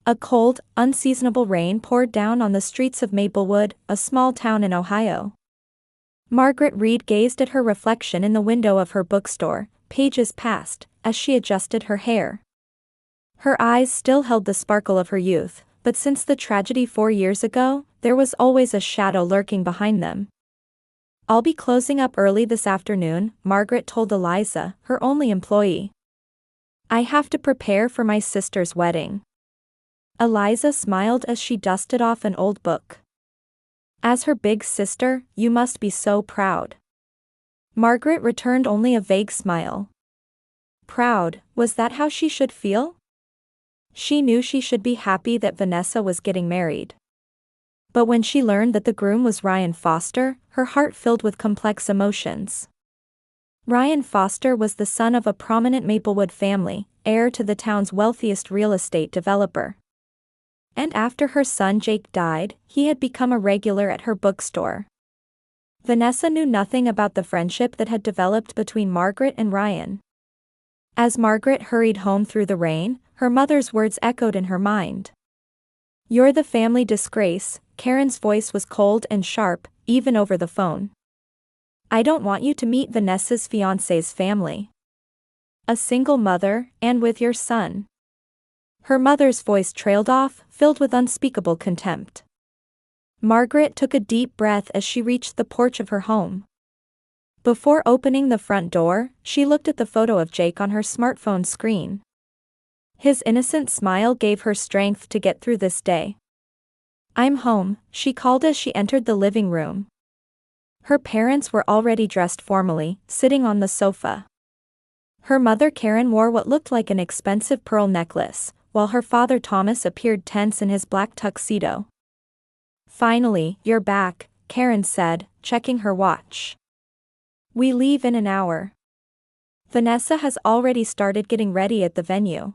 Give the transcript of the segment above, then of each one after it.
A cold, unseasonable rain poured down on the streets of Maplewood, a small town in Ohio. Margaret Reed gazed at her reflection in the window of her bookstore. Pages passed, as she adjusted her hair. Her eyes still held the sparkle of her youth, but since the tragedy 4 years ago, there was always a shadow lurking behind them. "I'll be closing up early this afternoon," Margaret told Eliza, her only employee. "I have to prepare for my sister's wedding." Eliza smiled as she dusted off an old book. "As her big sister, you must be so proud." Margaret returned only a vague smile. Proud, was that how she should feel? She knew she should be happy that Vanessa was getting married. But when she learned that the groom was Ryan Foster, her heart filled with complex emotions. Ryan Foster was the son of a prominent Maplewood family, heir to the town's wealthiest real estate developer. And after her son Jake died, he had become a regular at her bookstore. Vanessa knew nothing about the friendship that had developed between Margaret and Ryan. As Margaret hurried home through the rain, her mother's words echoed in her mind. "You're the family disgrace." Karen's voice was cold and sharp, even over the phone. "I don't want you to meet Vanessa's fiancé's family. A single mother, and with your son." Her mother's voice trailed off, filled with unspeakable contempt. Margaret took a deep breath as she reached the porch of her home. Before opening the front door, she looked at the photo of Jake on her smartphone screen. His innocent smile gave her strength to get through this day. "I'm home," she called as she entered the living room. Her parents were already dressed formally, sitting on the sofa. Her mother Karen wore what looked like an expensive pearl necklace, while her father Thomas appeared tense in his black tuxedo. "Finally, you're back," Karen said, checking her watch. "We leave in an hour." Vanessa has already started getting ready at the venue.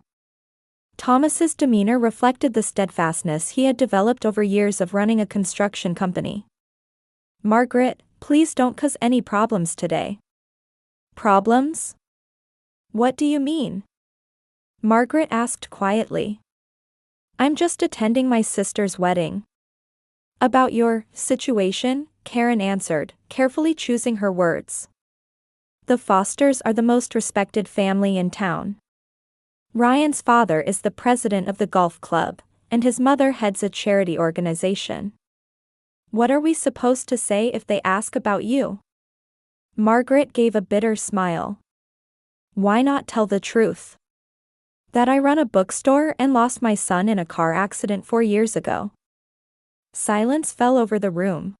Thomas's demeanor reflected the steadfastness he had developed over years of running a construction company. "Margaret, please don't cause any problems today." "Problems? What do you mean?" Margaret asked quietly. "I'm just attending my sister's wedding." "About your situation?" Karen answered, carefully choosing her words. "The Fosters are the most respected family in town. Ryan's father is the president of the golf club, and his mother heads a charity organization. What are we supposed to say if they ask about you?" Margaret gave a bitter smile. "Why not tell the truth? That I run a bookstore and lost my son in a car accident 4 years ago." Silence fell over the room.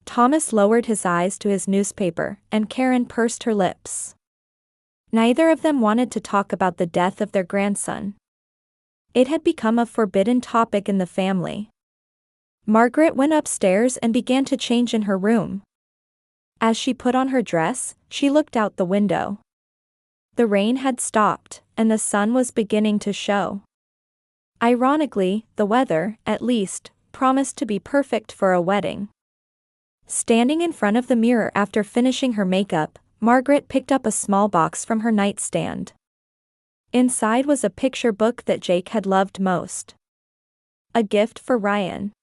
Thomas lowered his eyes to his newspaper, and Karen pursed her lips. Neither of them wanted to talk about the death of their grandson. It had become a forbidden topic in the family. Margaret went upstairs and began to change in her room. As she put on her dress, she looked out the window. The rain had stopped, and the sun was beginning to show. Ironically, the weather, at least, promised to be perfect for a wedding. Standing in front of the mirror after finishing her makeup, Margaret picked up a small box from her nightstand. Inside was a picture book that Jake had loved most. A gift for Ryan.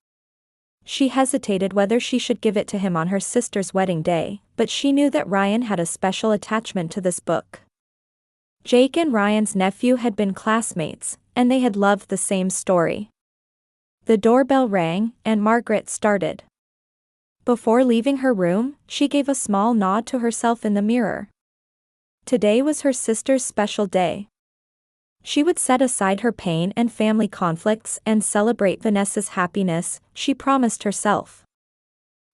She hesitated whether she should give it to him on her sister's wedding day, but she knew that Ryan had a special attachment to this book. Jake and Ryan's nephew had been classmates, and they had loved the same story. The doorbell rang, and Margaret started. Before leaving her room, she gave a small nod to herself in the mirror. Today was her sister's special day. She would set aside her pain and family conflicts and celebrate Vanessa's happiness, she promised herself.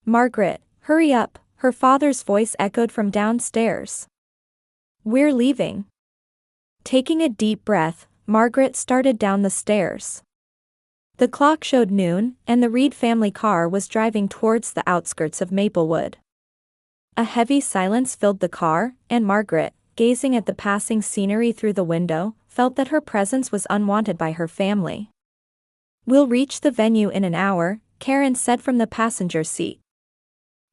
"Margaret, hurry up," her father's voice echoed from downstairs. "We're leaving." Taking a deep breath, Margaret started down the stairs. The clock showed noon, and the Reed family car was driving towards the outskirts of Maplewood. A heavy silence filled the car, and Margaret, gazing at the passing scenery through the window, felt that her presence was unwanted by her family. "We'll reach the venue in an hour," Karen said from the passenger seat.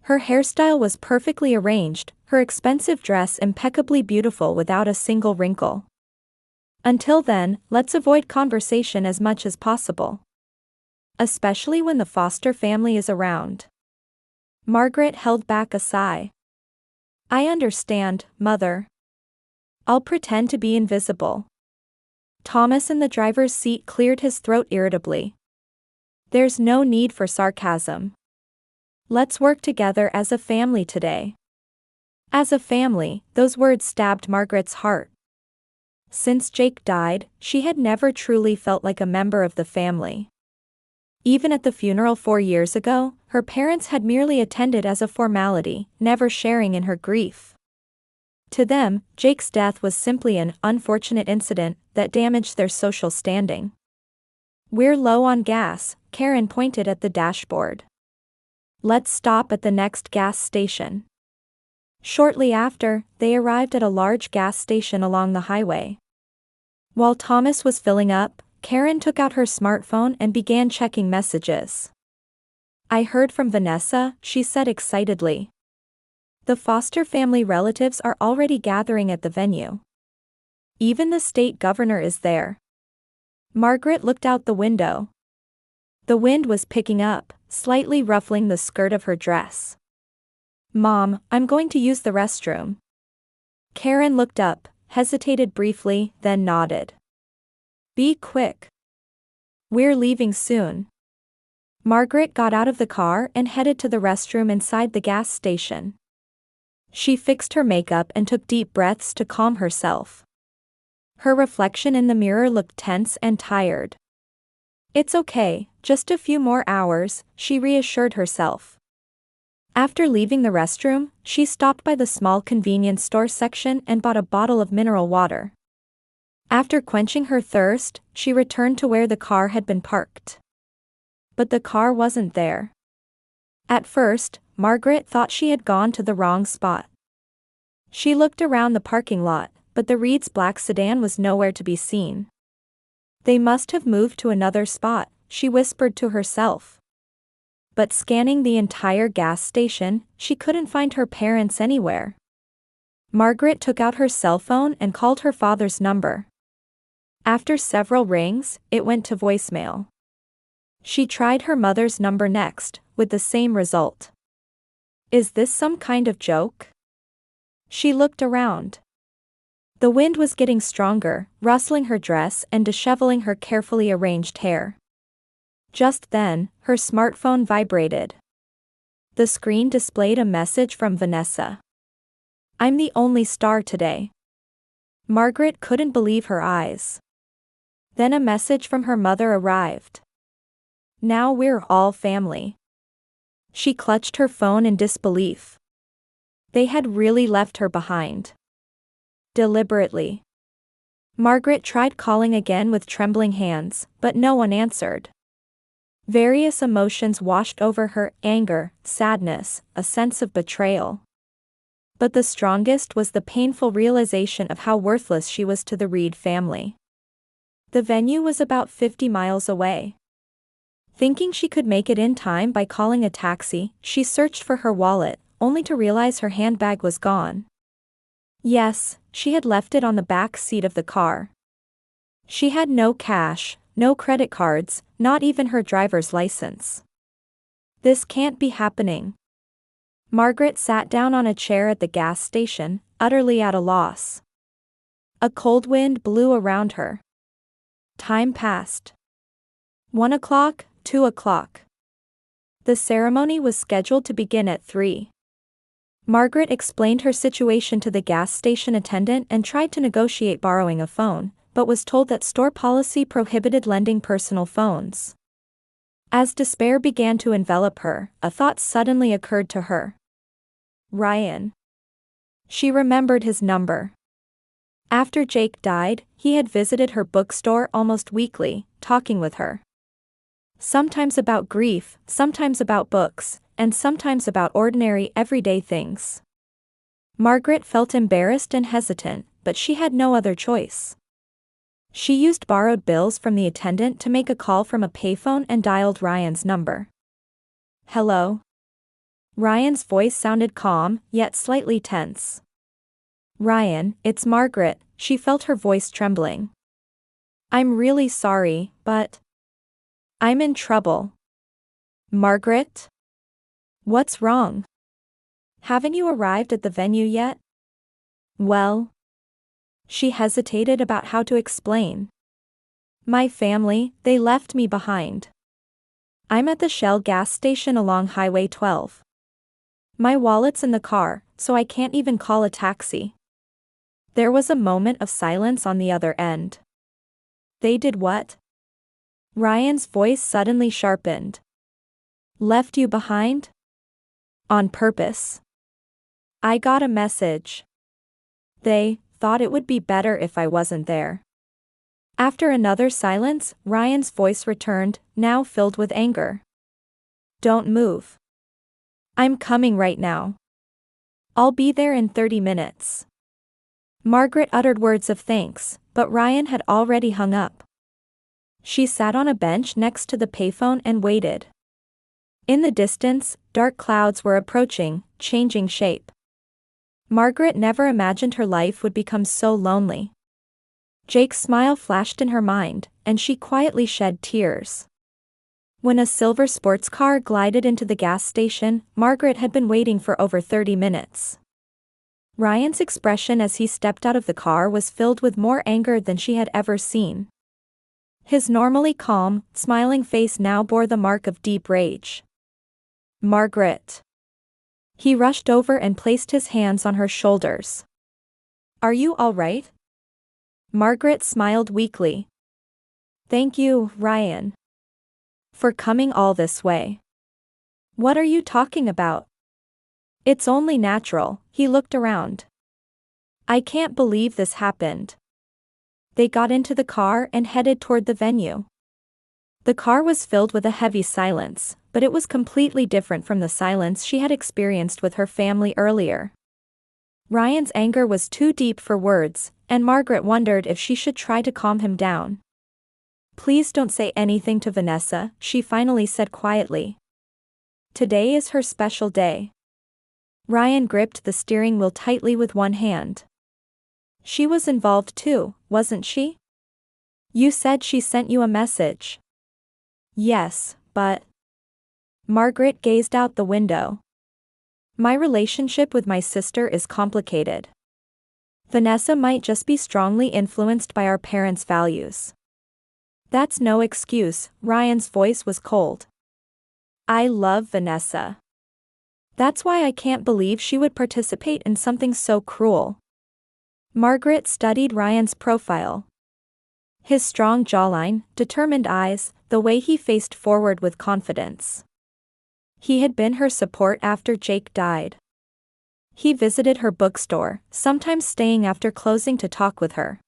Her hairstyle was perfectly arranged, her expensive dress impeccably beautiful without a single wrinkle. Until then, let's avoid conversation as much as possible. Especially when the foster family is around. Margaret held back a sigh. I understand, Mother. I'll pretend to be invisible. Thomas in the driver's seat cleared his throat irritably. There's no need for sarcasm. Let's work together as a family today. As a family, those words stabbed Margaret's heart. Since Jake died, she had never truly felt like a member of the family. Even at the funeral 4 years ago, her parents had merely attended as a formality, never sharing in her grief. To them, Jake's death was simply an unfortunate incident that damaged their social standing. We're low on gas, Karen pointed at the dashboard. Let's stop at the next gas station. Shortly after, they arrived at a large gas station along the highway. While Thomas was filling up, Karen took out her smartphone and began checking messages. I heard from Vanessa, she said excitedly. The foster family relatives are already gathering at the venue. Even the state governor is there. Margaret looked out the window. The wind was picking up, slightly ruffling the skirt of her dress. Mom, I'm going to use the restroom. Karen looked up, hesitated briefly, then nodded. Be quick. We're leaving soon. Margaret got out of the car and headed to the restroom inside the gas station. She fixed her makeup and took deep breaths to calm herself. Her reflection in the mirror looked tense and tired. It's okay, just a few more hours, she reassured herself. After leaving the restroom, she stopped by the small convenience store section and bought a bottle of mineral water. After quenching her thirst, she returned to where the car had been parked. But the car wasn't there. At first, Margaret thought she had gone to the wrong spot. She looked around the parking lot, but the Reed's black sedan was nowhere to be seen. They must have moved to another spot, she whispered to herself. But scanning the entire gas station, she couldn't find her parents anywhere. Margaret took out her cell phone and called her father's number. After several rings, it went to voicemail. She tried her mother's number next, with the same result. Is this some kind of joke? She looked around. The wind was getting stronger, rustling her dress and disheveling her carefully arranged hair. Just then, her smartphone vibrated. The screen displayed a message from Vanessa. I'm the only star today. Margaret couldn't believe her eyes. Then a message from her mother arrived. Now we're all family. She clutched her phone in disbelief. They had really left her behind. Deliberately. Margaret tried calling again with trembling hands, but no one answered. Various emotions washed over her: anger, sadness, a sense of betrayal. But the strongest was the painful realization of how worthless she was to the Reed family. The venue was about 50 miles away. Thinking she could make it in time by calling a taxi, she searched for her wallet, only to realize her handbag was gone. Yes, she had left it on the back seat of the car. She had no cash, no credit cards, not even her driver's license. This can't be happening. Margaret sat down on a chair at the gas station, utterly at a loss. A cold wind blew around her. Time passed. 1 o'clock, 2 o'clock. The ceremony was scheduled to begin at 3. Margaret explained her situation to the gas station attendant and tried to negotiate borrowing a phone, but was told that store policy prohibited lending personal phones. As despair began to envelop her, a thought suddenly occurred to her. Ryan. She remembered his number. After Jake died, he had visited her bookstore almost weekly, talking with her. Sometimes about grief, sometimes about books, and sometimes about ordinary everyday things. Margaret felt embarrassed and hesitant, but she had no other choice. She used borrowed bills from the attendant to make a call from a payphone and dialed Ryan's number. Hello? Ryan's voice sounded calm, yet slightly tense. Ryan, it's Margaret, she felt her voice trembling. I'm really sorry, but I'm in trouble. Margaret? What's wrong? Haven't you arrived at the venue yet? Well, she hesitated about how to explain. My family, they left me behind. I'm at the Shell gas station along Highway 12. My wallet's in the car, so I can't even call a taxi. There was a moment of silence on the other end. They did what? Ryan's voice suddenly sharpened. Left you behind? On purpose. I got a message. They thought it would be better if I wasn't there. After another silence, Ryan's voice returned, now filled with anger. Don't move. I'm coming right now. I'll be there in 30 minutes. Margaret uttered words of thanks, but Ryan had already hung up. She sat on a bench next to the payphone and waited. In the distance, dark clouds were approaching, changing shape. Margaret never imagined her life would become so lonely. Jake's smile flashed in her mind, and she quietly shed tears. When a silver sports car glided into the gas station, Margaret had been waiting for over 30 minutes. Ryan's expression as he stepped out of the car was filled with more anger than she had ever seen. His normally calm, smiling face now bore the mark of deep rage. Margaret. He rushed over and placed his hands on her shoulders. Are you all right? Margaret smiled weakly. Thank you, Ryan. For coming all this way. What are you talking about? It's only natural, he looked around. I can't believe this happened. They got into the car and headed toward the venue. The car was filled with a heavy silence, but it was completely different from the silence she had experienced with her family earlier. Ryan's anger was too deep for words, and Margaret wondered if she should try to calm him down. Please don't say anything to Vanessa, she finally said quietly. Today is her special day. Ryan gripped the steering wheel tightly with one hand. She was involved too, wasn't she? You said she sent you a message. Yes, but... Margaret gazed out the window. My relationship with my sister is complicated. Vanessa might just be strongly influenced by our parents' values. That's no excuse, Ryan's voice was cold. I love Vanessa. That's why I can't believe she would participate in something so cruel. Margaret studied Ryan's profile. His strong jawline, determined eyes, the way he faced forward with confidence. He had been her support after Jake died. He visited her bookstore, sometimes staying after closing to talk with her.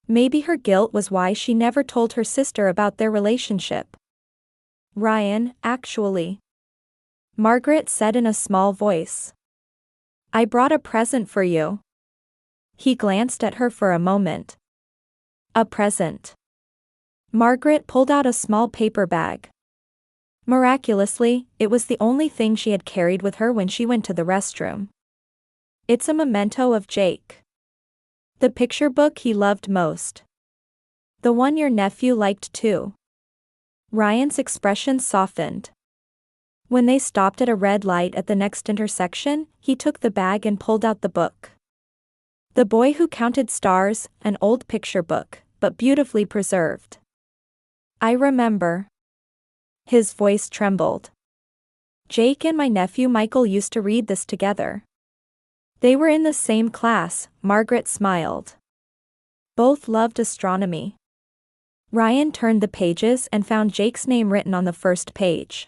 Maybe her guilt was why she never told her sister about their relationship. Ryan, actually. Margaret said in a small voice. I brought a present for you. He glanced at her for a moment. A present. Margaret pulled out a small paper bag. Miraculously, it was the only thing she had carried with her when she went to the restroom. It's a memento of Jake. The picture book he loved most. The one your nephew liked too. Ryan's expression softened. When they stopped at a red light at the next intersection, he took the bag and pulled out the book. The Boy Who Counted Stars, an old picture book, but beautifully preserved. I remember. His voice trembled. Jake and my nephew Michael used to read this together. They were in the same class, Margaret smiled. Both loved astronomy. Ryan turned the pages and found Jake's name written on the first page.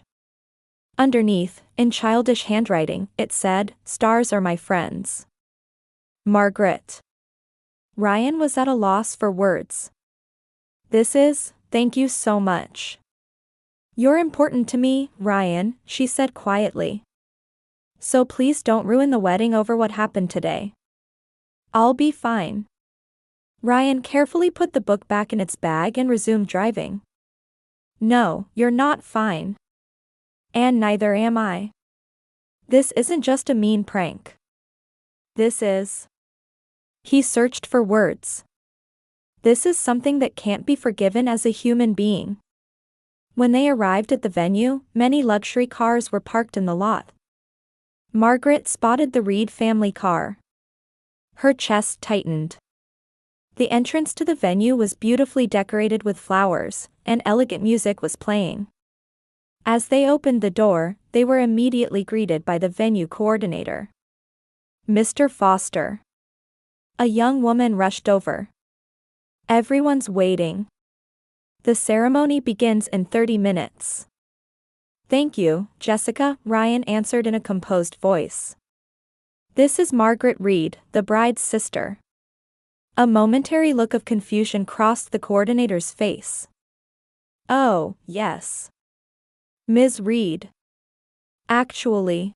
Underneath, in childish handwriting, it said, Stars are my friends. Margaret. Ryan was at a loss for words. Thank you so much. You're important to me, Ryan, she said quietly. So please don't ruin the wedding over what happened today. I'll be fine. Ryan carefully put the book back in its bag and resumed driving. No, you're not fine. And neither am I. This isn't just a mean prank. This is... He searched for words. This is something that can't be forgiven as a human being. When they arrived at the venue, many luxury cars were parked in the lot. Margaret spotted the Reed family car. Her chest tightened. The entrance to the venue was beautifully decorated with flowers, and elegant music was playing. As they opened the door, they were immediately greeted by the venue coordinator. Mr. Foster. A young woman rushed over. Everyone's waiting. The ceremony begins in 30 minutes. Thank you, Jessica, Ryan answered in a composed voice. This is Margaret Reed, the bride's sister. A momentary look of confusion crossed the coordinator's face. Oh, yes. Ms. Reed. Actually.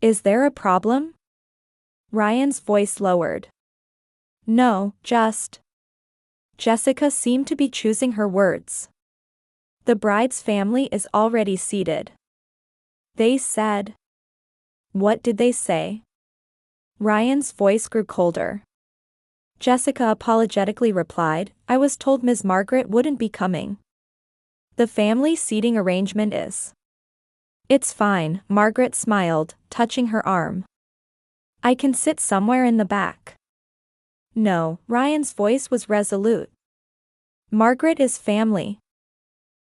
Is there a problem? Ryan's voice lowered. No, just. Jessica seemed to be choosing her words. The bride's family is already seated. They said. What did they say? Ryan's voice grew colder. Jessica apologetically replied, I was told Ms. Margaret wouldn't be coming. The family seating arrangement is. It's fine, Margaret smiled, touching her arm. I can sit somewhere in the back. No, Ryan's voice was resolute. Margaret is family.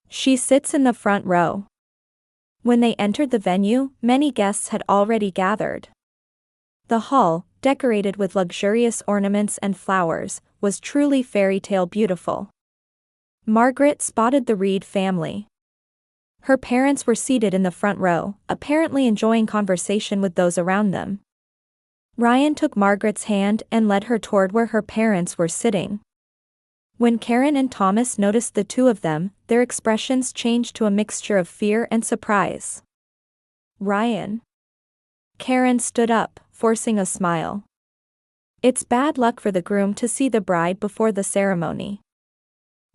She sits in the front row. When they entered the venue, many guests had already gathered. The hall, decorated with luxurious ornaments and flowers, was truly fairy tale beautiful. Margaret spotted the Reed family. Her parents were seated in the front row, apparently enjoying conversation with those around them. Ryan took Margaret's hand and led her toward where her parents were sitting. When Karen and Thomas noticed the two of them, their expressions changed to a mixture of fear and surprise. Ryan. Karen stood up, forcing a smile. It's bad luck for the groom to see the bride before the ceremony.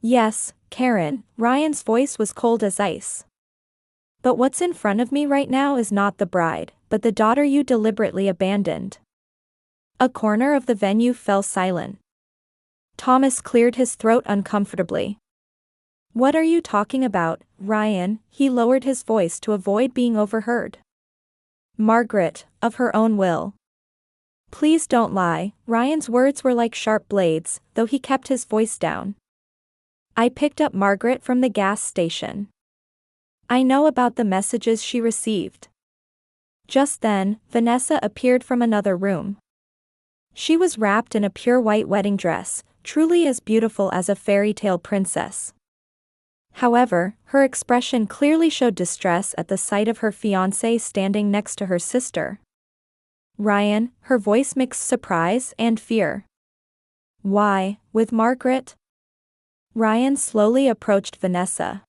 Yes, Karen, Ryan's voice was cold as ice. But what's in front of me right now is not the bride, but the daughter you deliberately abandoned. A corner of the venue fell silent. Thomas cleared his throat uncomfortably. What are you talking about, Ryan? He lowered his voice to avoid being overheard. Margaret, of her own will. Please don't lie, Ryan's words were like sharp blades, though he kept his voice down. I picked up Margaret from the gas station. I know about the messages she received. Just then, Vanessa appeared from another room. She was wrapped in a pure white wedding dress, truly as beautiful as a fairy tale princess. However, her expression clearly showed distress at the sight of her fiancé standing next to her sister. Ryan, her voice mixed surprise and fear. Why, with Margaret? Ryan slowly approached Vanessa.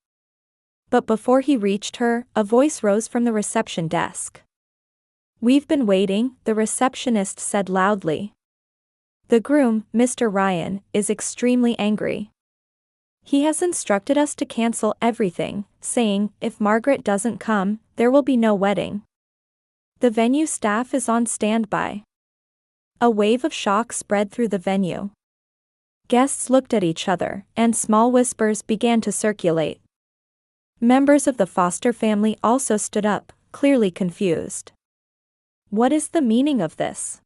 But before he reached her, a voice rose from the reception desk. We've been waiting, the receptionist said loudly. The groom, Mr. Ryan, is extremely angry. He has instructed us to cancel everything, saying, if Margaret doesn't come, there will be no wedding. The venue staff is on standby. A wave of shock spread through the venue. Guests looked at each other, and small whispers began to circulate. Members of the Foster family also stood up, clearly confused. What is the meaning of this?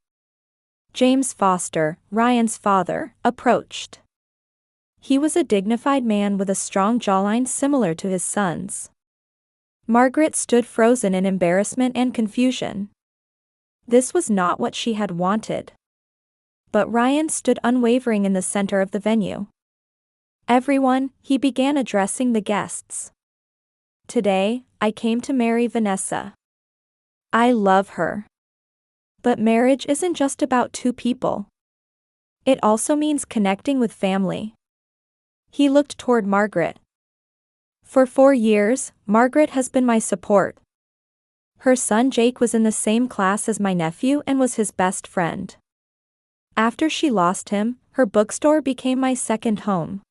James Foster, Ryan's father, approached. He was a dignified man with a strong jawline similar to his son's. Margaret stood frozen in embarrassment and confusion. This was not what she had wanted. But Ryan stood unwavering in the center of the venue. Everyone, he began addressing the guests. Today, I came to marry Vanessa. I love her. But marriage isn't just about two people. It also means connecting with family. He looked toward Margaret. For 4 years, Margaret has been my support. Her son Jake was in the same class as my nephew and was his best friend. After she lost him, her bookstore became my second home.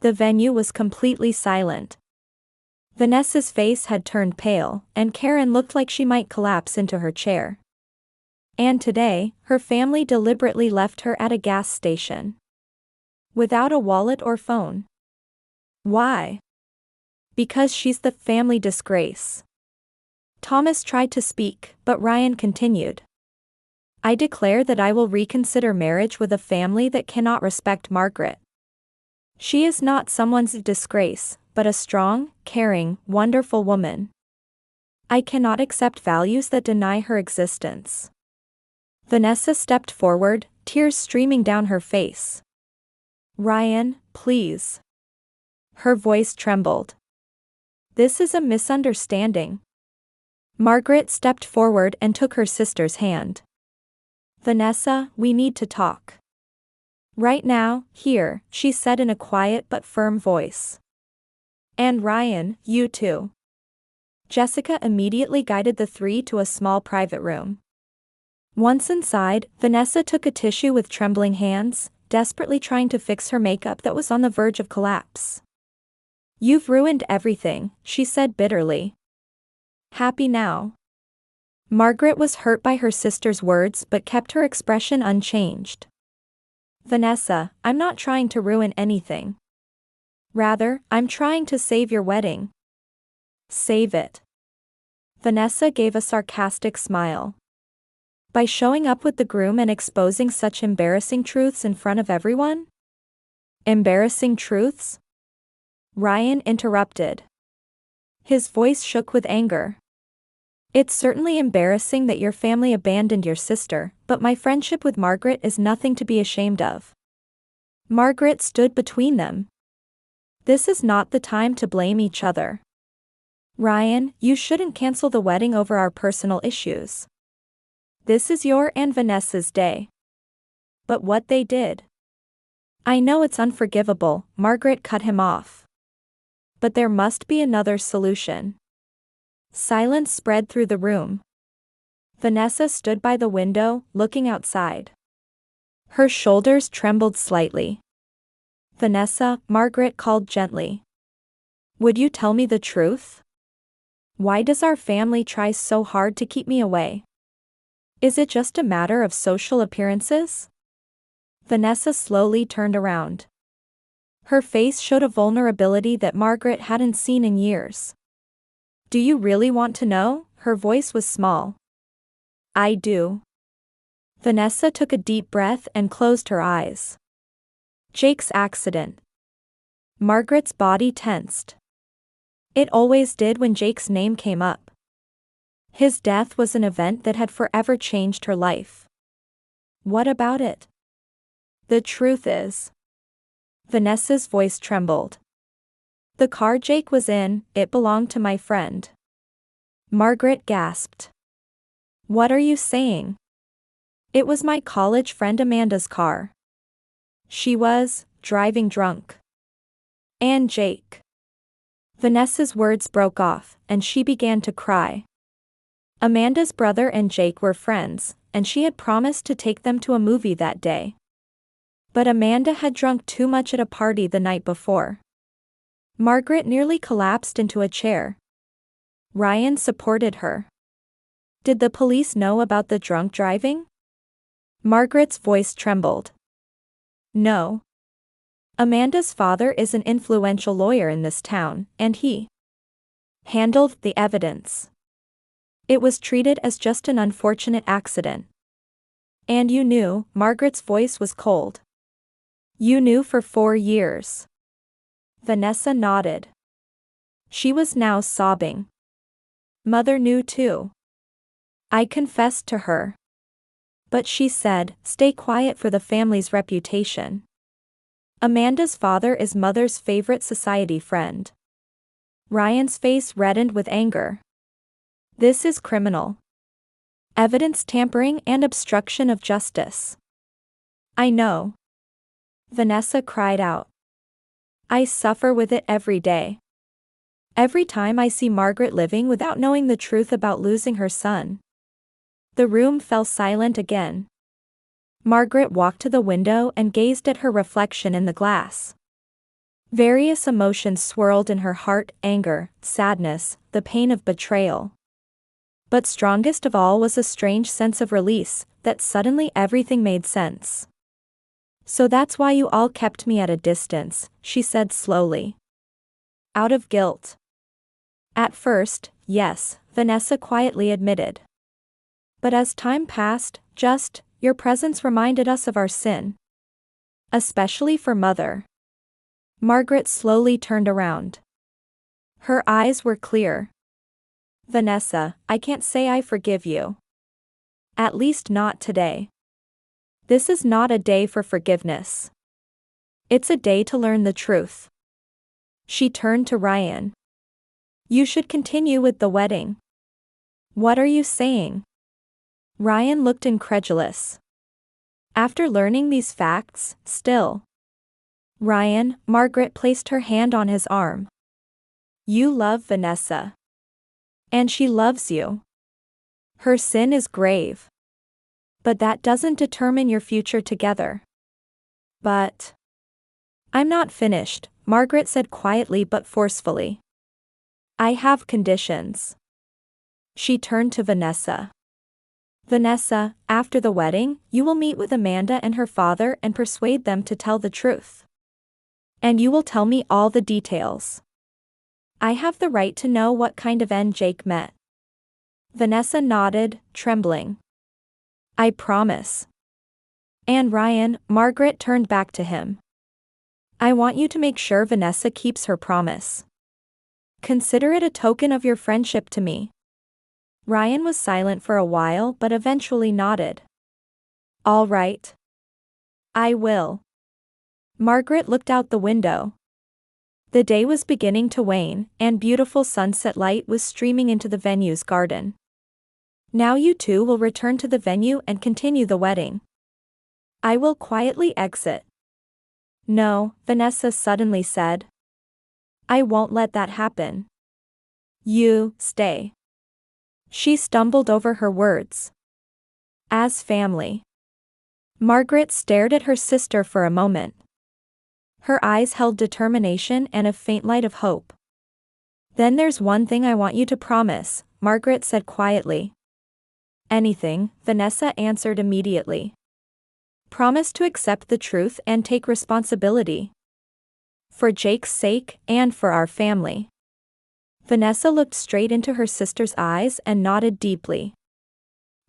The venue was completely silent. Vanessa's face had turned pale, and Karen looked like she might collapse into her chair. And today, her family deliberately left her at a gas station. Without a wallet or phone. Why? Because she's the family disgrace. Thomas tried to speak, but Ryan continued. I declare that I will reconsider marriage with a family that cannot respect Margaret. She is not someone's disgrace, but a strong, caring, wonderful woman. I cannot accept values that deny her existence. Vanessa stepped forward, tears streaming down her face. Ryan, please. Her voice trembled. This is a misunderstanding. Margaret stepped forward and took her sister's hand. Vanessa, we need to talk. Right now, here, she said in a quiet but firm voice. And Ryan, you too. Jessica immediately guided the three to a small private room. Once inside, Vanessa took a tissue with trembling hands, desperately trying to fix her makeup that was on the verge of collapse. You've ruined everything, she said bitterly. Happy now? Margaret was hurt by her sister's words but kept her expression unchanged. Vanessa, I'm not trying to ruin anything. Rather, I'm trying to save your wedding. Save it. Vanessa gave a sarcastic smile. By showing up with the groom and exposing such embarrassing truths in front of everyone? Embarrassing truths? Ryan interrupted. His voice shook with anger. It's certainly embarrassing that your family abandoned your sister, but my friendship with Margaret is nothing to be ashamed of. Margaret stood between them. This is not the time to blame each other. Ryan, you shouldn't cancel the wedding over our personal issues. This is your and Vanessa's day. But what they did. I know it's unforgivable, Margaret cut him off. But there must be another solution. Silence spread through the room. Vanessa stood by the window, looking outside. Her shoulders trembled slightly. Vanessa, Margaret called gently. Would you tell me the truth? Why does our family try so hard to keep me away? Is it just a matter of social appearances? Vanessa slowly turned around. Her face showed a vulnerability that Margaret hadn't seen in years. Do you really want to know? Her voice was small. I do. Vanessa took a deep breath and closed her eyes. Jake's accident. Margaret's body tensed. It always did when Jake's name came up. His death was an event that had forever changed her life. What about it? The truth is. Vanessa's voice trembled. The car Jake was in, it belonged to my friend. Margaret gasped. What are you saying? It was my college friend Amanda's car. She was driving drunk. And Jake. Vanessa's words broke off, and she began to cry. Amanda's brother and Jake were friends, and she had promised to take them to a movie that day. But Amanda had drunk too much at a party the night before. Margaret nearly collapsed into a chair. Ryan supported her. Did the police know about the drunk driving? Margaret's voice trembled. No. Amanda's father is an influential lawyer in this town, and he handled the evidence. It was treated as just an unfortunate accident. And you knew, Margaret's voice was cold. You knew for 4 years. Vanessa nodded. She was now sobbing. Mother knew too. I confessed to her. But she said, stay quiet for the family's reputation. Amanda's father is Mother's favorite society friend. Ryan's face reddened with anger. This is criminal. Evidence tampering and obstruction of justice. I know. Vanessa cried out. I suffer with it every day. Every time I see Margaret living without knowing the truth about losing her son. The room fell silent again. Margaret walked to the window and gazed at her reflection in the glass. Various emotions swirled in her heart: anger, sadness, the pain of betrayal. But strongest of all was a strange sense of release, that suddenly everything made sense. So that's why you all kept me at a distance, she said slowly. Out of guilt. At first, yes, Vanessa quietly admitted. But as time passed, your presence reminded us of our sin. Especially for Mother. Margaret slowly turned around. Her eyes were clear. Vanessa, I can't say I forgive you. At least not today. This is not a day for forgiveness. It's a day to learn the truth. She turned to Ryan. You should continue with the wedding. What are you saying? Ryan looked incredulous. After learning these facts, still. Ryan, Margaret placed her hand on his arm. You love Vanessa. And she loves you. Her sin is grave. But that doesn't determine your future together. But I'm not finished, Margaret said quietly but forcefully. I have conditions. She turned to Vanessa. Vanessa, after the wedding, you will meet with Amanda and her father and persuade them to tell the truth. And you will tell me all the details. I have the right to know what kind of end Jake met. Vanessa nodded, trembling. I promise. And Ryan, Margaret turned back to him. I want you to make sure Vanessa keeps her promise. Consider it a token of your friendship to me. Ryan was silent for a while but eventually nodded. All right. I will. Margaret looked out the window. The day was beginning to wane, and beautiful sunset light was streaming into the venue's garden. Now you two will return to the venue and continue the wedding. I will quietly exit. No, Vanessa suddenly said. I won't let that happen. You, stay. She stumbled over her words. As family. Margaret stared at her sister for a moment. Her eyes held determination and a faint light of hope. Then there's one thing I want you to promise, Margaret said quietly. Anything, Vanessa answered immediately. Promise to accept the truth and take responsibility. For Jake's sake, and for our family. Vanessa looked straight into her sister's eyes and nodded deeply.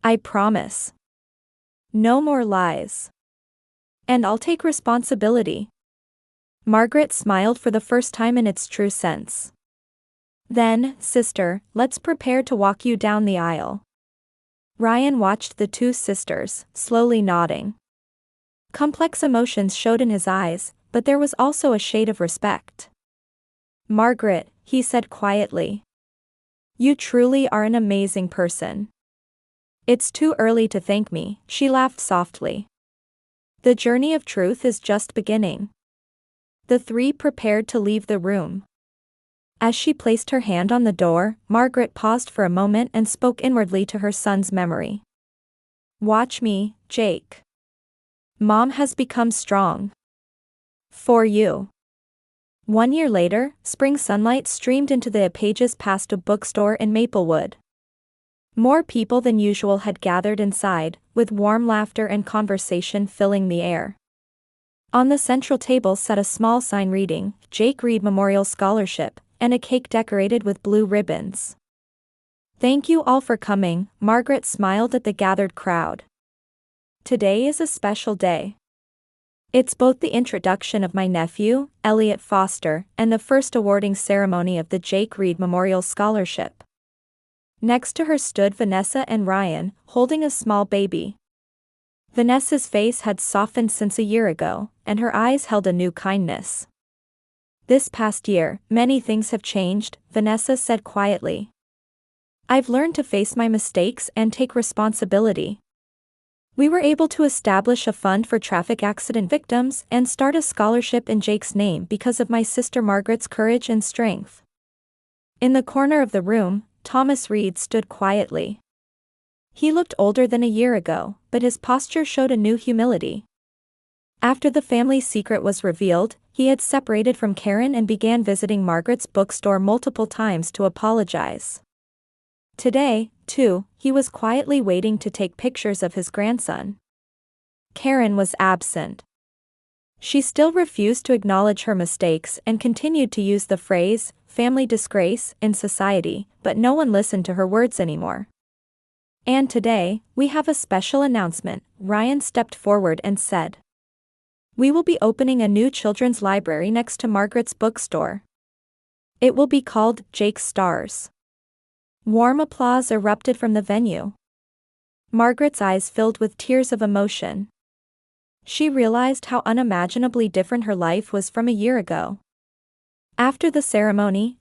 I promise. No more lies. And I'll take responsibility. Margaret smiled for the first time in its true sense. Then, sister, let's prepare to walk you down the aisle. Ryan watched the two sisters, slowly nodding. Complex emotions showed in his eyes, but there was also a shade of respect. Margaret, he said quietly. You truly are an amazing person. It's too early to thank me, she laughed softly. The journey of truth is just beginning. The three prepared to leave the room. As she placed her hand on the door, Margaret paused for a moment and spoke inwardly to her son's memory. Watch me, Jake. Mom has become strong. For you. 1 year later, spring sunlight streamed into the pages past a bookstore in Maplewood. More people than usual had gathered inside, with warm laughter and conversation filling the air. On the central table sat a small sign reading, Jake Reed Memorial Scholarship, and a cake decorated with blue ribbons. Thank you all for coming, Margaret smiled at the gathered crowd. Today is a special day. It's both the introduction of my nephew, Elliot Foster, and the first awarding ceremony of the Jake Reed Memorial Scholarship. Next to her stood Vanessa and Ryan, holding a small baby. Vanessa's face had softened since a year ago, and her eyes held a new kindness. This past year, many things have changed, Vanessa said quietly. I've learned to face my mistakes and take responsibility. We were able to establish a fund for traffic accident victims and start a scholarship in Jake's name because of my sister Margaret's courage and strength. In the corner of the room, Thomas Reed stood quietly. He looked older than a year ago, but his posture showed a new humility. After the family secret was revealed, he had separated from Karen and began visiting Margaret's bookstore multiple times to apologize. Today, too, he was quietly waiting to take pictures of his grandson. Karen was absent. She still refused to acknowledge her mistakes and continued to use the phrase, family disgrace, in society, but no one listened to her words anymore. And today, we have a special announcement. Ryan stepped forward and said, "We will be opening a new children's library next to Margaret's bookstore. It will be called Jake's Stars." Warm applause erupted from the venue. Margaret's eyes filled with tears of emotion. She realized how unimaginably different her life was from a year ago. After the ceremony,